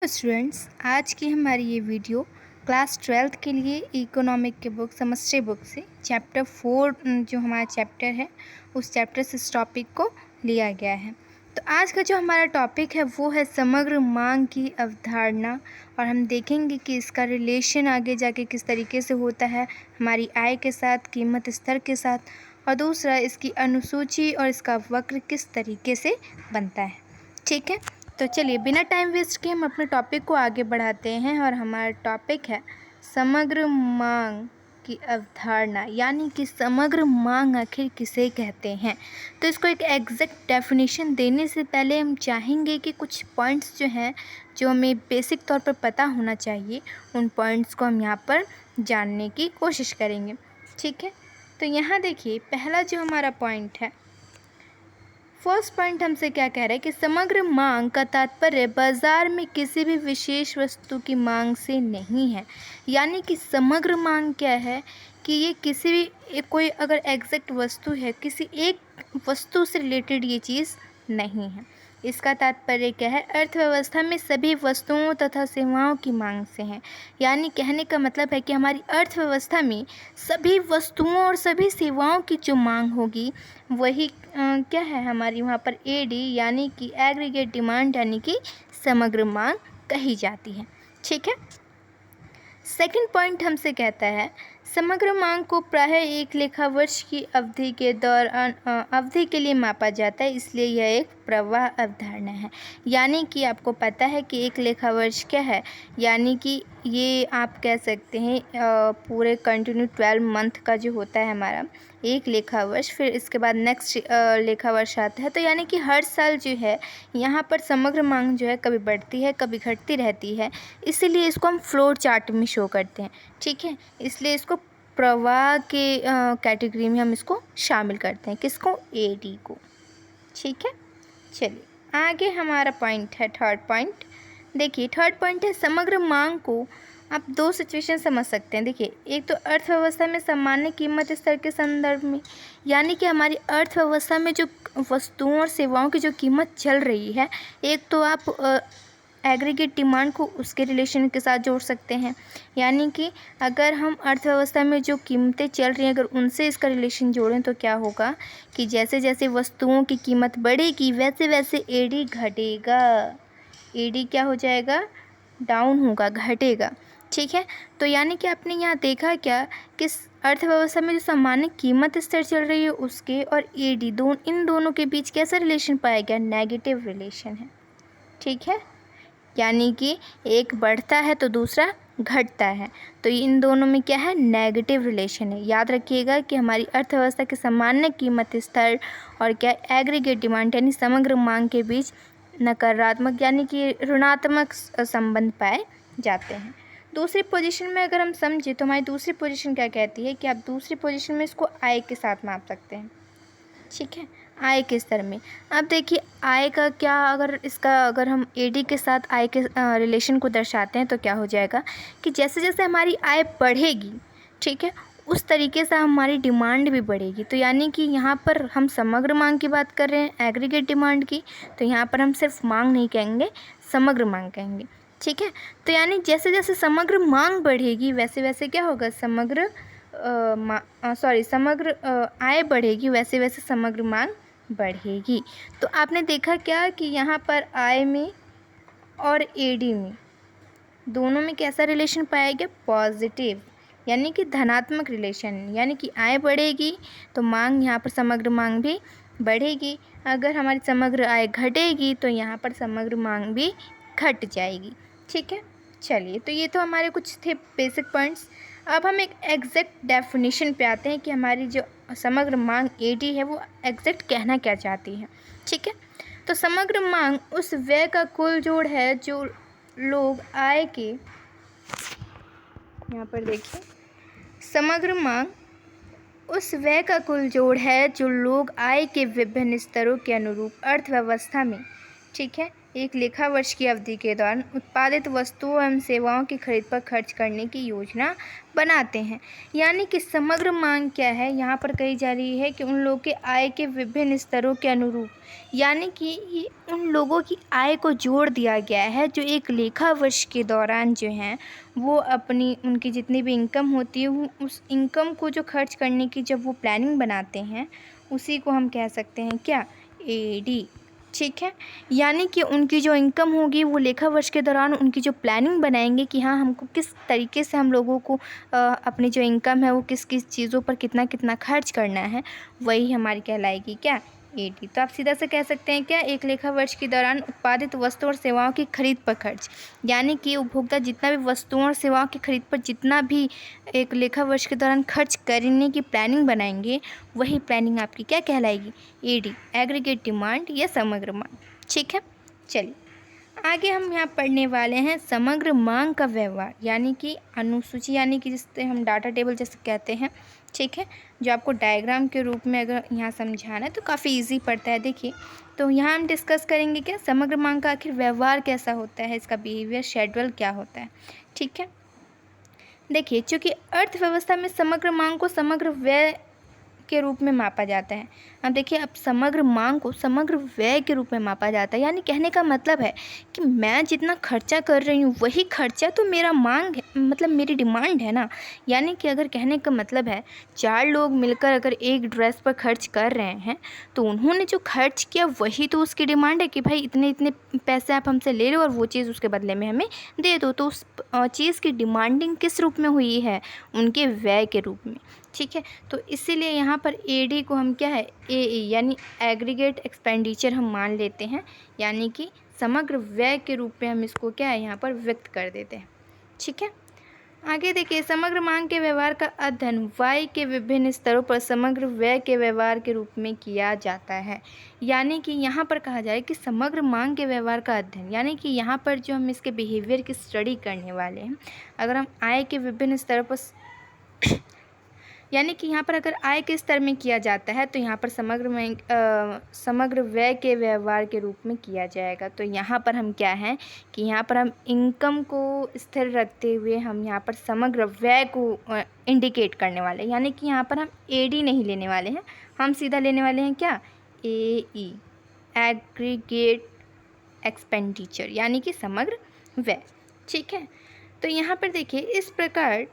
Students, आज की हमारी ये वीडियो क्लास 12th के लिए इकोनॉमिक के बुक सेमेस्टर बुक से चैप्टर 4 जो हमारा चैप्टर है उस चैप्टर से इस टॉपिक को लिया गया है। तो आज का जो हमारा टॉपिक है वो है समग्र मांग की अवधारणा, और हम देखेंगे कि इसका रिलेशन आगे जाके किस तरीके से होता है हमारी आय के साथ, कीमत स्तर के साथ, और दूसरा इसकी अनुसूची और इसका वक्र किस तरीके से बनता है। ठीक है, तो चलिए बिना टाइम वेस्ट किए हम अपने टॉपिक को आगे बढ़ाते हैं। और हमारा टॉपिक है समग्र मांग की अवधारणा, यानी कि समग्र मांग आखिर किसे कहते हैं। तो इसको एक एग्जैक्ट डेफिनेशन देने से पहले हम चाहेंगे कि कुछ पॉइंट्स जो हैं जो हमें बेसिक तौर पर पता होना चाहिए, उन पॉइंट्स को हम यहाँ पर जानने की कोशिश करेंगे। ठीक है, तो यहाँ देखिए पहला जो हमारा पॉइंट है, फर्स्ट पॉइंट हमसे क्या कह रहा है कि समग्र मांग का तात्पर्य बाजार में किसी भी विशेष वस्तु की मांग से नहीं है। यानी कि समग्र मांग क्या है कि ये किसी भी कोई अगर एग्जैक्ट वस्तु है, किसी एक वस्तु से रिलेटेड ये चीज़ नहीं है। इसका तात्पर्य क्या है, अर्थव्यवस्था में सभी वस्तुओं तथा सेवाओं की मांग से है। यानी कहने का मतलब है कि हमारी अर्थव्यवस्था में सभी वस्तुओं और सभी सेवाओं की जो मांग होगी वही क्या है हमारी वहाँ पर एडी यानी कि एग्रीगेट डिमांड यानी कि समग्र मांग कही जाती है। ठीक है, सेकंड पॉइंट हमसे कहता है समग्र मांग को प्रायः एक लेखा वर्ष की अवधि के दौरान अवधि के लिए मापा जाता है, इसलिए यह एक प्रवाह अवधारणा है। यानी कि आपको पता है कि एक लेखा वर्ष क्या है, यानी कि ये आप कह सकते हैं पूरे कंटिन्यू 12 मंथ का जो होता है हमारा एक लेखा वर्ष, फिर इसके बाद नेक्स्ट लेखा वर्ष आता है। तो यानी कि हर साल जो है यहाँ पर समग्र मांग जो है कभी बढ़ती है कभी घटती रहती है, इसीलिए इसको हम फ्लोर चार्ट में शो करते हैं। ठीक है, इसलिए इसको प्रवाह के कैटेगरी में हम इसको शामिल करते हैं, किसको, एडी को। ठीक है, चलिए आगे हमारा पॉइंट है थर्ड पॉइंट। देखिए थर्ड पॉइंट है समग्र मांग को आप दो सिचुएशन समझ सकते हैं। देखिए एक तो अर्थव्यवस्था में सामान्य कीमत स्तर के संदर्भ में, यानी कि हमारी अर्थव्यवस्था में जो वस्तुओं और सेवाओं की जो कीमत चल रही है, एक तो आप एग्रीगेट डिमांड को उसके रिलेशन के साथ जोड़ सकते हैं। यानी कि अगर हम अर्थव्यवस्था में जो कीमतें चल रही हैं अगर उनसे इसका रिलेशन जोड़ें तो क्या होगा कि जैसे जैसे वस्तुओं की कीमत बढ़ेगी वैसे वैसे एडी घटेगा, एडी क्या हो जाएगा, डाउन होगा, घटेगा। ठीक है, तो यानी कि आपने यहाँ देखा क्या कि अर्थव्यवस्था में जो सामान्य कीमत स्तर चल रही है उसके और एडी इन दोनों के बीच कैसा रिलेशन पाया गया, नेगेटिव रिलेशन है। ठीक है, यानी कि एक बढ़ता है तो दूसरा घटता है, तो इन दोनों में क्या है, नेगेटिव रिलेशन है। याद रखिएगा कि हमारी अर्थव्यवस्था के सामान्य कीमत स्तर और क्या एग्रीगेट डिमांड यानी समग्र मांग के बीच नकारात्मक यानी कि ऋणात्मक संबंध पाए जाते हैं। दूसरी पोजीशन में अगर हम समझें तो हमारी दूसरी पोजीशन क्या कहती है कि आप दूसरी पोजीशन में इसको आय के साथ माप सकते हैं। ठीक है, आय के स्तर में अब देखिए आय का क्या, अगर हम एडी के साथ आय के रिलेशन को दर्शाते हैं तो क्या हो जाएगा कि जैसे जैसे हमारी आय बढ़ेगी, ठीक है, उस तरीके से हमारी डिमांड भी बढ़ेगी। तो यानी कि यहाँ पर हम समग्र मांग की बात कर रहे हैं, एग्रीगेट डिमांड की, तो यहाँ पर हम सिर्फ मांग नहीं कहेंगे, समग्र मांग कहेंगे। ठीक है, तो यानी जैसे जैसे समग्र मांग बढ़ेगी वैसे वैसे क्या होगा, समग्र आय बढ़ेगी वैसे वैसे समग्र मांग बढ़ेगी। तो आपने देखा क्या कि यहाँ पर आय में और एडी में दोनों में कैसा रिलेशन पाया गया, पॉजिटिव यानी कि धनात्मक रिलेशन। यानी कि आय बढ़ेगी तो मांग, यहाँ पर समग्र मांग भी बढ़ेगी। अगर हमारी समग्र आय घटेगी तो यहाँ पर समग्र मांग भी घट जाएगी। ठीक है, चलिए तो ये तो हमारे कुछ थे बेसिक पॉइंट्स। अब हम एक एग्जैक्ट डेफिनेशन पे आते हैं कि हमारी जो समग्र मांग एडी है वो एग्जैक्ट कहना क्या चाहती है। ठीक है, तो समग्र मांग उस व्यय का कुल जोड़ है जो लोग आय के, यहाँ पर देखिए, समग्र मांग उस व्यय का कुल जोड़ है जो लोग आय के विभिन्न स्तरों के अनुरूप अर्थव्यवस्था में, ठीक है, एक लेखा वर्ष की अवधि के दौरान उत्पादित वस्तुओं एवं सेवाओं की खरीद पर खर्च करने की योजना बनाते हैं। यानी कि समग्र मांग क्या है, यहाँ पर कही जा रही है कि उन लोगों के आय के विभिन्न स्तरों के अनुरूप, यानी कि उन लोगों की आय को जोड़ दिया गया है जो एक लेखा वर्ष के दौरान जो हैं वो अपनी उनकी जितनी भी इनकम होती है वो उस इनकम को जो खर्च करने की जब वो प्लानिंग बनाते हैं उसी को हम कह सकते हैं क्या, एडी। ठीक है, यानी कि उनकी जो इनकम होगी वो लेखा वर्ष के दौरान उनकी जो प्लानिंग बनाएंगे कि हाँ हमको किस तरीके से हम लोगों को अपनी जो इनकम है वो किस किस चीज़ों पर कितना कितना खर्च करना है, वही हमारी कहलाएगी क्या, एडी। तो आप सीधा से कह सकते हैं क्या, एक लेखा वर्ष के दौरान उत्पादित वस्तुओं और सेवाओं की खरीद पर खर्च, यानी कि उपभोक्ता जितना भी वस्तुओं और सेवाओं की खरीद पर जितना भी एक लेखा वर्ष के दौरान खर्च करने की प्लानिंग बनाएंगे वही प्लानिंग आपकी क्या कहलाएगी, एडी, एग्रीगेट डिमांड या समग्र मांग। ठीक है, चलिए आगे हम यहाँ पढ़ने वाले हैं समग्र मांग का व्यवहार, यानी कि अनुसूची, यानी कि जिससे हम डाटा टेबल जैसे कहते हैं। ठीक है, जो आपको डायग्राम के रूप में अगर यहाँ समझाना है तो काफ़ी इजी पड़ता है। देखिए, तो यहाँ हम डिस्कस करेंगे क्या, समग्र मांग का आखिर व्यवहार कैसा होता है, इसका बिहेवियर शेड्यूल क्या होता है। ठीक है, देखिए, चूँकि अर्थव्यवस्था में समग्र मांग को समग्र व्यय के रूप में मापा जाता है। अब देखिए, अब समग्र मांग को समग्र व्यय के रूप में मापा जाता है, यानी कहने का मतलब है कि मैं जितना खर्चा कर रही हूँ वही खर्चा तो मेरा मांग है, मतलब मेरी डिमांड है ना। यानी कि अगर कहने का मतलब है 4 लोग मिलकर अगर एक ड्रेस पर खर्च कर रहे हैं तो उन्होंने जो खर्च किया वही तो उसकी डिमांड है कि भाई इतने इतने पैसे आप हमसे ले लो और वो चीज़ उसके बदले में हमें दे दो। तो उस चीज़ की डिमांडिंग किस रूप में हुई है, उनके व्यय के रूप में। ठीक है, तो इसीलिए यहाँ पर एडी को हम क्या है, एई यानी एग्रीगेट एक्सपेंडिचर हम मान लेते हैं, यानी कि समग्र व्यय के रूप में हम इसको क्या है यहाँ पर व्यक्त कर देते हैं। ठीक है, आगे देखिए, समग्र मांग के व्यवहार का अध्ययन वाई के विभिन्न स्तरों पर समग्र व्यय के व्यवहार के रूप में किया जाता है। यानी कि यहाँ पर कहा जाए कि समग्र मांग के व्यवहार का अध्ययन, यानी कि यहाँ पर जो हम इसके बिहेवियर की स्टडी करने वाले हैं, अगर हम आय के विभिन्न स्तरों पर यानी कि यहाँ पर अगर आय के स्तर में किया जाता है तो यहाँ पर समग्र व्यय के व्यवहार के रूप में किया जाएगा। तो यहाँ पर हम क्या हैं कि यहाँ पर हम इनकम को स्थिर रखते हुए हम यहाँ पर समग्र व्यय को इंडिकेट करने वाले हैं, यानी कि यहाँ पर हम एडी नहीं लेने वाले हैं, हम सीधा लेने वाले हैं क्या, एई, एग्रीगेट एक्सपेंडिचर, यानी कि समग्र व्यय। ठीक है, तो यहाँ पर देखिए, इस प्रकार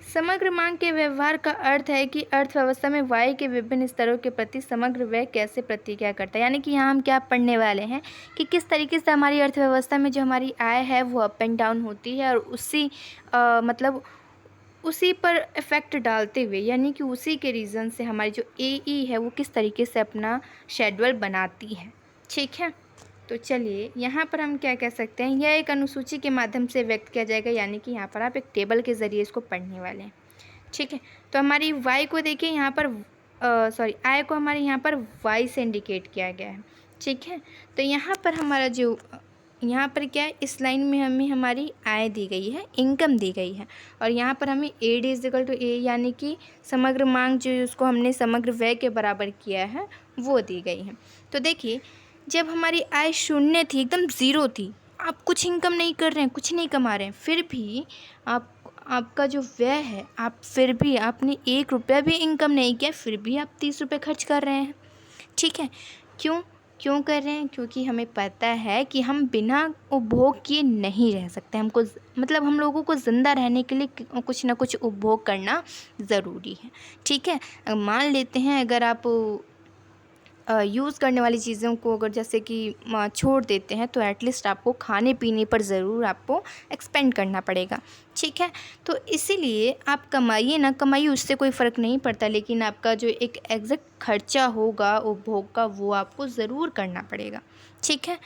समग्र मांग के व्यवहार का अर्थ है कि अर्थव्यवस्था में वाई के विभिन्न स्तरों के प्रति समग्र व्यय कैसे प्रतिक्रिया करता है। यानी कि यहाँ हम क्या पढ़ने वाले हैं कि किस तरीके से हमारी अर्थव्यवस्था में जो हमारी आय है वो अप एंड डाउन होती है और मतलब उसी पर इफ़ेक्ट डालते हुए, यानी कि उसी के रीज़न से हमारी जो एई है वो किस तरीके से अपना शेड्यूल बनाती है। ठीक है, तो चलिए यहाँ पर हम क्या कह सकते हैं, यह एक अनुसूची के माध्यम से व्यक्त किया जाएगा, यानी कि यहाँ पर आप एक टेबल के ज़रिए इसको पढ़ने वाले हैं। ठीक है, तो हमारी वाई को देखिए यहाँ पर आय को हमारे यहाँ पर वाई से इंडिकेट किया गया है। ठीक है, तो यहाँ पर हमारा जो यहाँ पर क्या है, इस लाइन में हमें हमारी आय दी गई है, इनकम दी गई है, और यहाँ पर हमें एडी इज इक्वल टू ए, यानी कि समग्र मांग जो उसको हमने समग्र व्यय के बराबर किया है वो दी गई है। तो देखिए, जब हमारी आय शून्य थी, एकदम ज़ीरो थी, आप कुछ इनकम नहीं कर रहे हैं, कुछ नहीं कमा रहे हैं, फिर भी आपका जो व्यय है, आप फिर भी आपने 1 रुपया भी इनकम नहीं किया, फिर भी आप 30 रुपये खर्च कर रहे हैं। ठीक है, क्यों कर रहे हैं, क्योंकि हमें पता है कि हम बिना उपभोग किए नहीं रह सकते, हमको मतलब हम लोगों को ज़िंदा रहने के लिए कुछ ना कुछ उपभोग करना ज़रूरी है। ठीक है, मान लेते हैं अगर आप यूज़ करने वाली चीज़ों को अगर जैसे कि छोड़ देते हैं तो एटलीस्ट आपको खाने पीने पर ज़रूर आपको एक्सपेंड करना पड़ेगा। ठीक है, तो इसीलिए आप कमाइए ना कमाइए उससे कोई फ़र्क नहीं पड़ता, लेकिन आपका जो एक एग्जैक्ट खर्चा होगा उपभोग का वो आपको ज़रूर करना पड़ेगा। ठीक है,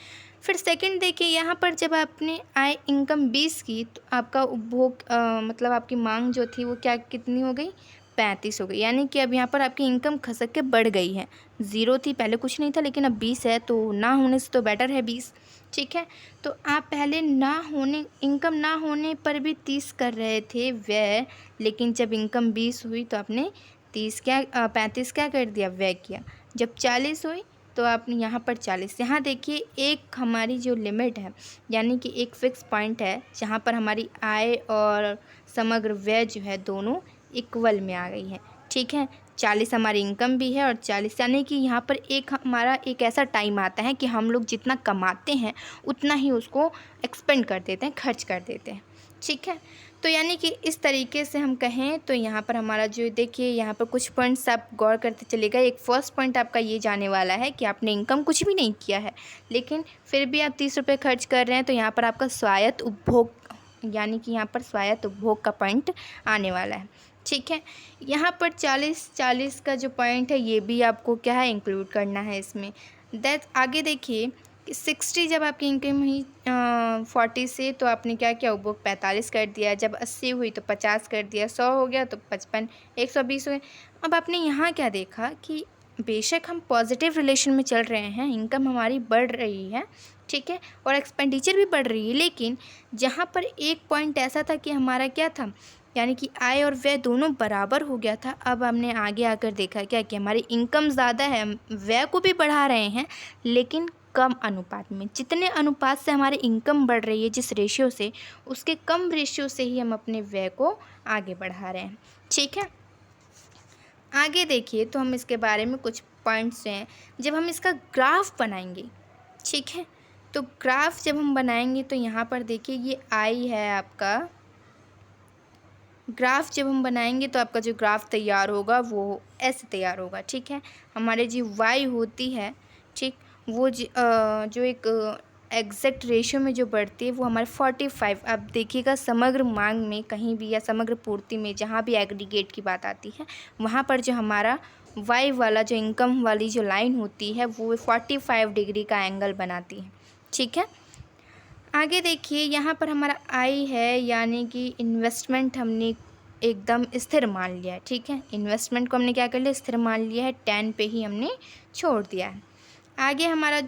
फिर सेकंड देखिए, यहाँ पर जब आपने आय इनकम 20 की तो आपका उपभोग मतलब आपकी मांग जो थी वो क्या कितनी हो गई, 35 हो गई। यानी कि अब यहाँ पर आपकी इनकम खसक के बढ़ गई है, 0 थी पहले कुछ नहीं था, लेकिन अब 20 है, तो ना होने से तो बेटर है 20। ठीक है, तो आप पहले इनकम ना होने पर भी 30 कर रहे थे व्यय, लेकिन जब इनकम 20 हुई तो आपने 35 क्या कर दिया, व्यय किया। जब 40 हुई तो आप यहाँ पर 40। यहाँ देखिए एक हमारी जो लिमिट है यानी कि एक फ़िक्स पॉइंट है जहाँ पर हमारी आय और समग्र व्यय जो है दोनों इक्वल में आ गई है। ठीक है, 40 हमारी इनकम भी है और 40 यानी कि यहाँ पर एक हमारा एक ऐसा टाइम आता है कि हम लोग जितना कमाते हैं उतना ही उसको एक्सपेंड कर देते हैं, खर्च कर देते हैं। ठीक है, तो यानी कि इस तरीके से हम कहें तो यहाँ पर हमारा जो देखिए यहाँ पर कुछ पॉइंट्स आप गौर करते चलेगा। एक फर्स्ट पॉइंट आपका ये जाने वाला है कि आपने इनकम कुछ भी नहीं किया है लेकिन फिर भी आप 30 रुपये खर्च कर रहे हैं, तो यहाँ पर आपका स्वायत्त उपभोग यानी कि यहाँ पर स्वायत्त उपभोग का पॉइंट आने वाला है। ठीक है, यहाँ पर 40 का जो पॉइंट है ये भी आपको क्या है इंक्लूड करना है इसमें। आगे देखिए 60 जब आपकी इनकम हुई 40 से तो आपने क्या किया, उपभोग 45 कर दिया। जब 80 हुई तो 50 कर दिया। 100 हो गया तो 55, 120 हो गए। अब आपने यहाँ क्या देखा कि बेशक हम पॉजिटिव रिलेशन में चल रहे हैं, इनकम हमारी बढ़ रही है, ठीक है, और एक्सपेंडिचर भी बढ़ रही है, लेकिन जहाँ पर एक पॉइंट ऐसा था कि हमारा क्या था यानी कि आय और व्यय दोनों बराबर हो गया था। अब हमने आगे आकर देखा क्या कि हमारी इनकम ज़्यादा है, व्यय को भी बढ़ा रहे हैं लेकिन कम अनुपात में। जितने अनुपात से हमारी इनकम बढ़ रही है जिस रेशियो से, उसके कम रेशियो से ही हम अपने व्यय को आगे बढ़ा रहे हैं। ठीक है, आगे देखिए तो हम इसके बारे में कुछ पॉइंट्स हैं जब हम इसका ग्राफ बनाएंगे। ठीक है, तो ग्राफ जब हम बनाएंगे तो यहाँ पर देखिए ये आई है आपका ग्राफ। जब हम बनाएंगे तो आपका जो ग्राफ तैयार होगा वो ऐसे तैयार होगा। ठीक है, हमारे जो वाई होती है, ठीक, वो जो एक एग्जैक्ट रेशियो में जो बढ़ती है वो हमारे 45। अब देखिएगा समग्र मांग में कहीं भी या समग्र पूर्ति में जहाँ भी एग्रीगेट की बात आती है वहाँ पर जो हमारा वाई वाला जो इनकम वाली जो लाइन होती है वो 45 डिग्री का एंगल बनाती है। ठीक है, आगे देखिए यहाँ पर हमारा आई है यानी कि इन्वेस्टमेंट हमने एकदम स्थिर मान लिया है। ठीक है, इन्वेस्टमेंट को हमने क्या कर लिया, स्थिर मान लिया है, 10 पे ही हमने छोड़ दिया है। आगे हमारा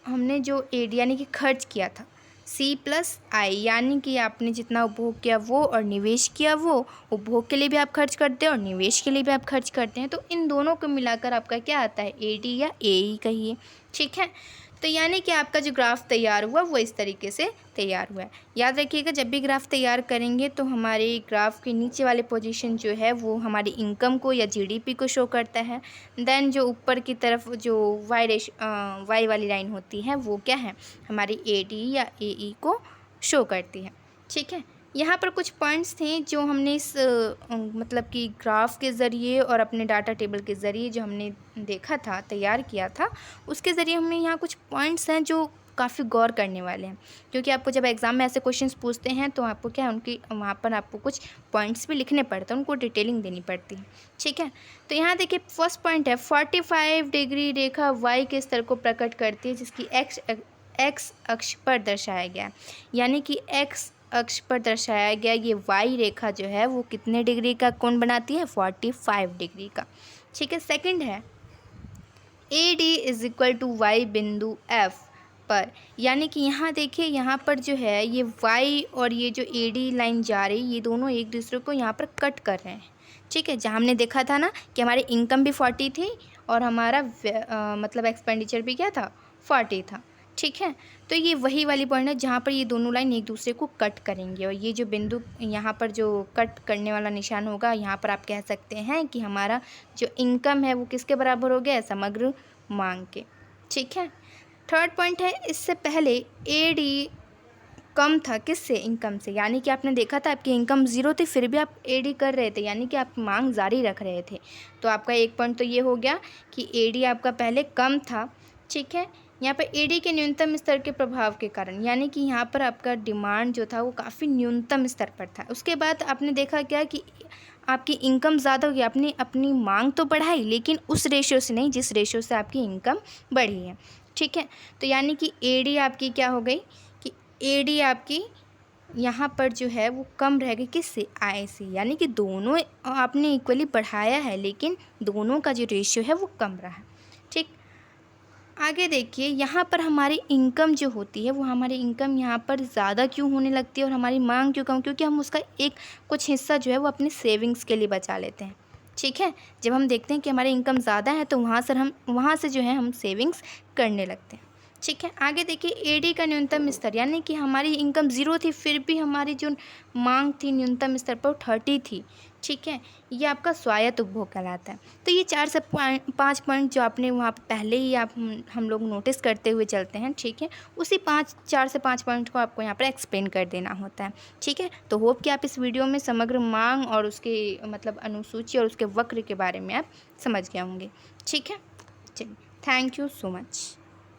हमने जो एड यानी कि खर्च किया था सी प्लस आई यानी कि आपने जितना उपभोग किया वो और निवेश किया वो, उपभोग के लिए भी आप खर्च करते हैं और निवेश के लिए भी आप खर्च करते हैं, तो इन दोनों को मिलाकर आपका क्या आता है, एडी या एई कहिए। ठीक है, तो यानी कि आपका जो ग्राफ तैयार हुआ वो इस तरीके से तैयार हुआ है। याद रखिएगा जब भी ग्राफ तैयार करेंगे तो हमारे ग्राफ के नीचे वाले पोजीशन जो है वो हमारी इनकम को या जीडीपी को शो करता है। देन जो ऊपर की तरफ जो वाई वाली लाइन होती है वो क्या है, हमारी एडी या एई को शो करती है। ठीक है, यहाँ पर कुछ पॉइंट्स थे जो हमने इस मतलब कि ग्राफ के ज़रिए और अपने डाटा टेबल के ज़रिए जो हमने देखा था, तैयार किया था, उसके ज़रिए हमें यहाँ कुछ पॉइंट्स हैं जो काफ़ी गौर करने वाले हैं, क्योंकि आपको जब एग्ज़ाम में ऐसे क्वेश्चंस पूछते हैं तो आपको क्या उनकी वहाँ पर आपको कुछ पॉइंट्स भी लिखने पड़ते हैं, उनको डिटेलिंग देनी पड़ती है। ठीक है, तो यहाँ देखिए फर्स्ट पॉइंट है 45 डिग्री रेखा वाई के स्तर को प्रकट करती है जिसकी एक्स अक्ष पर दर्शाया गया, यानी कि एक्स अक्ष पर दर्शाया गया ये वाई रेखा जो है वो कितने डिग्री का कोण बनाती है, 45 डिग्री का। ठीक है, सेकंड है A D is equal to Y बिंदु एफ पर, यानी कि यहाँ देखिए यहाँ पर जो है ये वाई और ये जो ए डी लाइन जा रही ये दोनों एक दूसरे को यहाँ पर कट कर रहे हैं। ठीक है, जहाँ हमने देखा था ना कि हमारी इनकम भी 40 थी और हमारा मतलब एक्सपेंडिचर भी क्या था, 40 था। ठीक है, तो ये वही वाली पॉइंट है जहाँ पर ये दोनों लाइन एक दूसरे को कट करेंगे और ये जो बिंदु यहाँ पर जो कट करने वाला निशान होगा यहाँ पर आप कह सकते हैं कि हमारा जो इनकम है वो किसके बराबर हो गया है, समग्र मांग के। ठीक है, थर्ड पॉइंट है इससे पहले ए डी कम था किससे, इनकम से, यानी कि आपने देखा था आपकी इनकम 0 थी फिर भी आप एडी कर रहे थे, यानी कि आप मांग जारी रख रहे थे। तो आपका एक पॉइंट तो ये हो गया कि एडी आपका पहले कम था। ठीक है, यहाँ पर एडी के न्यूनतम स्तर के प्रभाव के कारण, यानी कि यहाँ पर आपका डिमांड जो था वो काफ़ी न्यूनतम स्तर पर था। उसके बाद आपने देखा क्या कि आपकी इनकम ज़्यादा हो गई, आपने अपनी मांग तो बढ़ाई लेकिन उस रेशियो से नहीं जिस रेशियो से आपकी इनकम बढ़ी है। ठीक है, तो यानी कि एडी आपकी क्या हो गई कि एडी आपकी यहाँ पर जो है वो कम रह गई किससे, आय से, यानी कि दोनों आपने इक्वली बढ़ाया है लेकिन दोनों का जो रेशियो है वो कम रहा है। ठीक, आगे देखिए यहाँ पर हमारी इनकम जो होती है वो हमारी इनकम यहाँ पर ज़्यादा क्यों होने लगती है और हमारी मांग क्यों कम, क्योंकि हम उसका एक कुछ हिस्सा जो है वो अपने सेविंग्स के लिए बचा लेते हैं। ठीक है। जब हम देखते हैं कि हमारी इनकम ज़्यादा है तो वहाँ से जो है हम सेविंग्स करने लगते हैं। ठीक है। आगे देखिए एडी का न्यूनतम स्तर, यानी कि हमारी इनकम 0 थी फिर भी हमारी जो मांग थी न्यूनतम स्तर पर वो 30 थी। ठीक है। ये आपका स्वायत्त उपभोग कहलाता है। तो ये 4 से 5 पॉइंट जो आपने वहाँ पे पहले ही हम लोग नोटिस करते हुए चलते हैं। ठीक है। उसी 4 से 5 पॉइंट को आपको यहाँ पर एक्सप्लेन कर देना होता है। ठीक है। तो होप कि आप इस वीडियो में समग्र मांग और उसके मतलब अनुसूची और उसके वक्र के बारे में आप समझ गए होंगे। ठीक है। चलिए, थैंक यू सो मच।